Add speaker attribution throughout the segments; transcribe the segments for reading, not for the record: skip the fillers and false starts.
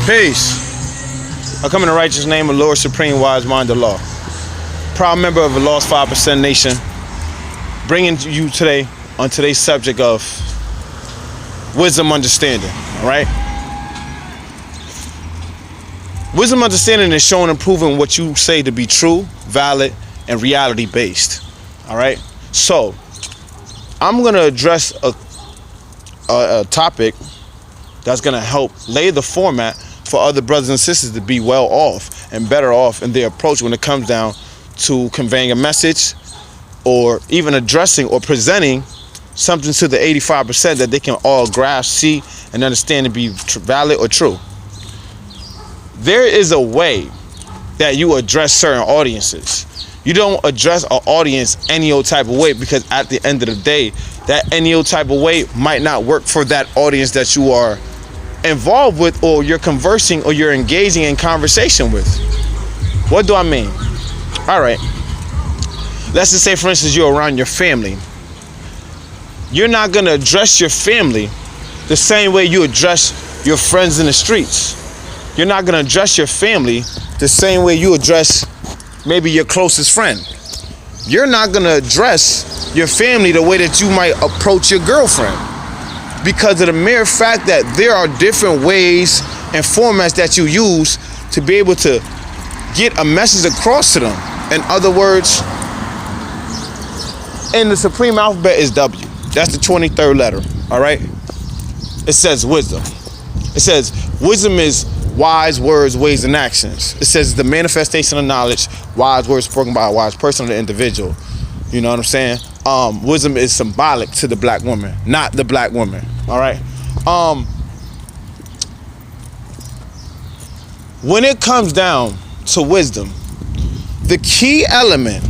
Speaker 1: Peace. I come in the righteous name of Lord Supreme Wisemind the Law. Proud member of the Lost 5% Nation. Bringing you today on today's subject of wisdom understanding. Alright? Wisdom understanding is showing and proving what you say to be true, valid, and reality based. Alright? So, I'm going to address a topic that's going to help lay the format for other brothers and sisters to be well off and better off in their approach when it comes down to conveying a message or even addressing or presenting something to the 85% that they can all grasp, see, and understand to be valid or true. There is a way that you address certain audiences. You don't address an audience any old type of way, because at the end of the day, that any old type of way might not work for that audience that you are involved with, or you're conversing, or you're engaging in conversation with. What do I mean? All right. Let's just say, for instance, you're around your family. You're not going to address your family the same way you address your friends in the streets. You're not going to address your family the same way you address maybe your closest friend. You're not going to address your family the way that you might approach your girlfriend, because of the mere fact that there are different ways and formats that you use to be able to get a message across to them. In other words, in the supreme alphabet is W. That's the 23rd letter, all right? It says wisdom. It says wisdom is wise words, ways, and actions. It says the manifestation of knowledge, wise words spoken by a wise person or the individual. You know what I'm saying? Wisdom is symbolic to the black woman, not the black woman. All right. When it comes down to wisdom, the key element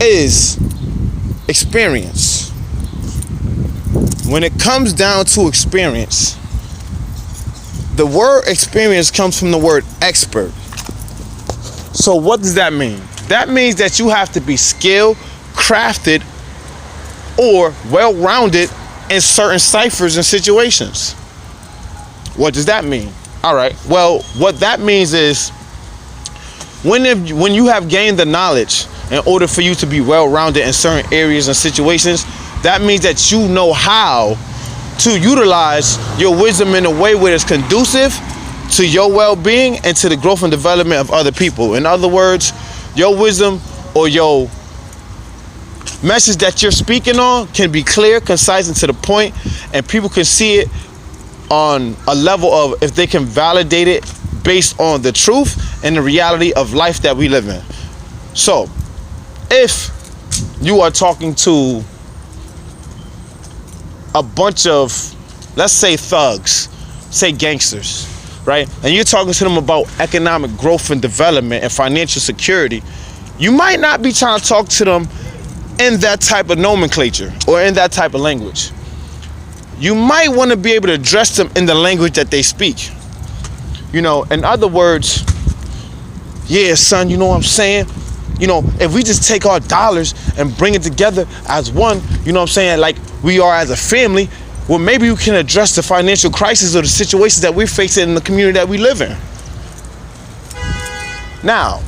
Speaker 1: is experience. When it comes down to experience, the word experience comes from the word expert. So what does that mean? That means that you have to be skilled, crafted, or well-rounded in certain ciphers and situations. What does that mean? All right. Well, what that means is when you have gained the knowledge in order for you to be well-rounded in certain areas and situations, that means that you know how to utilize your wisdom in a way where it's conducive to your well-being and to the growth and development of other people. In other words, your wisdom or your message that you're speaking on can be clear, concise, and to the point, and people can see it on a level of if they can validate it based on the truth and the reality of life that we live in. So, if you are talking to a bunch of, let's say, thugs, say gangsters, right? And you're talking to them about economic growth and development and financial security, you might not be trying to talk to them in that type of nomenclature or in that type of language. You might want to be able to address them in the language that they speak. You know, in other words, yeah, son, you know what I'm saying? You know, if we just take our dollars and bring it together as one, you know what I'm saying, like we are as a family, well, maybe we can address the financial crisis or the situations that we're facing in the community that we live in. Now,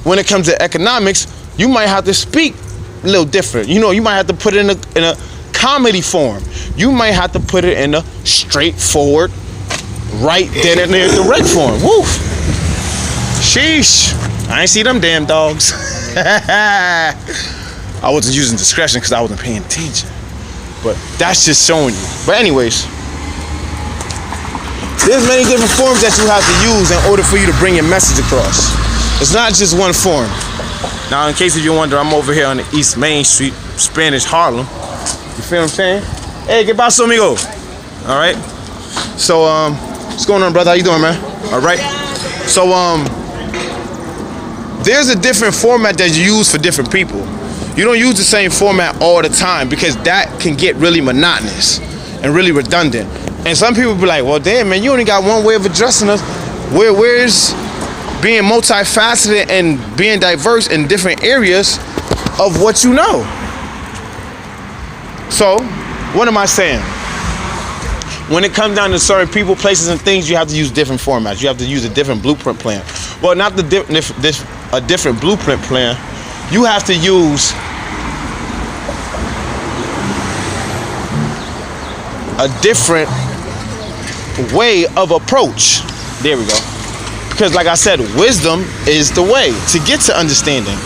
Speaker 1: when it comes to economics, you might have to speak a little different. You know, you might have to put it in a comedy form. You might have to put it in a straightforward, right then and there direct form. Woof. Sheesh. I ain't see them damn dogs. I wasn't using discretion because I wasn't paying attention. But that's just showing you. But anyways, there's many different forms that you have to use in order for you to bring your message across. It's not just one form. Now, in case if you wonder, I'm over here on the East Main Street, Spanish Harlem. You feel what I'm saying? Hey, ¿qué pasó, amigo? All right. So, what's going on, brother? How you doing, man? All right. So, there's a different format that you use for different people. You don't use the same format all the time, because that can get really monotonous and really redundant. And some people be like, well, damn, man, you only got one way of addressing us. Where's being multifaceted and being diverse in different areas of what you know? So, what am I saying? When it comes down to certain people, places, and things, you have to use different formats. You have to use a different blueprint plan. Well, not a different blueprint plan. You have to use a different way of approach. There we go. Because like I said, wisdom is the way to get to understanding.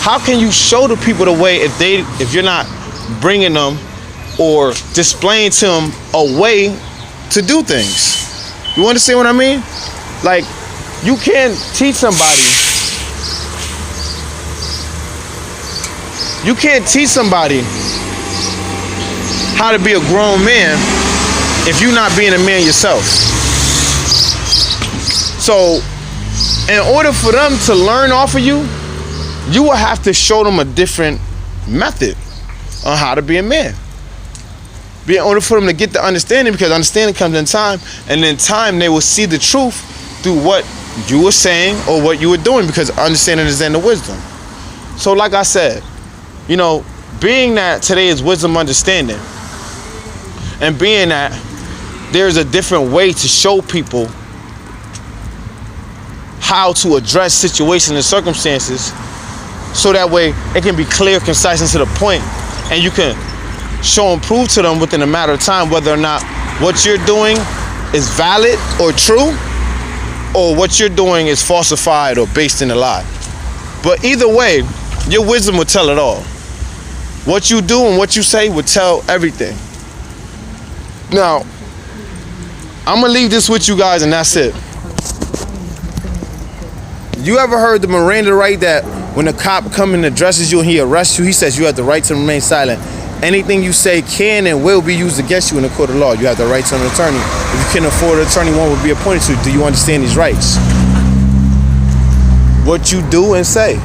Speaker 1: How can you show the people the way if you're not bringing them or displaying to them a way to do things? You understand what I mean? Like, you can't teach somebody. You can't teach somebody how to be a grown man if you're not being a man yourself. So, in order for them to learn off of you, you will have to show them a different method on how to be a man. In order for them to get the understanding, because understanding comes in time, and in time they will see the truth through what you were saying or what you were doing, because understanding is in the wisdom. So like I said, you know, being that today is wisdom understanding, and being that there's a different way to show people how to address situations and circumstances, so that way it can be clear, concise, and to the point, and you can show and prove to them within a matter of time whether or not what you're doing is valid or true, or what you're doing is falsified or based in a lie. But either way, your wisdom will tell it all. What you do and what you say will tell everything. Now, I'm gonna leave this with you guys, and that's it. You ever heard the Miranda right that when a cop comes and addresses you and he arrests you, he says you have the right to remain silent. Anything you say can and will be used against you in a court of law. You have the right to an attorney. If you can't afford an attorney, one will be appointed to you. Do you understand these rights? What you do and say.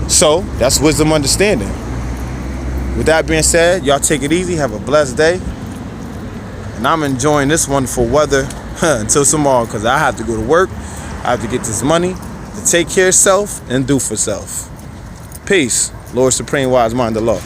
Speaker 1: So, that's wisdom understanding. With that being said, y'all take it easy. Have a blessed day. And I'm enjoying this wonderful weather until tomorrow, because I have to go to work. I have to get this money to take care of self and do for self. Peace. Lord Supreme Wise Mind, the law.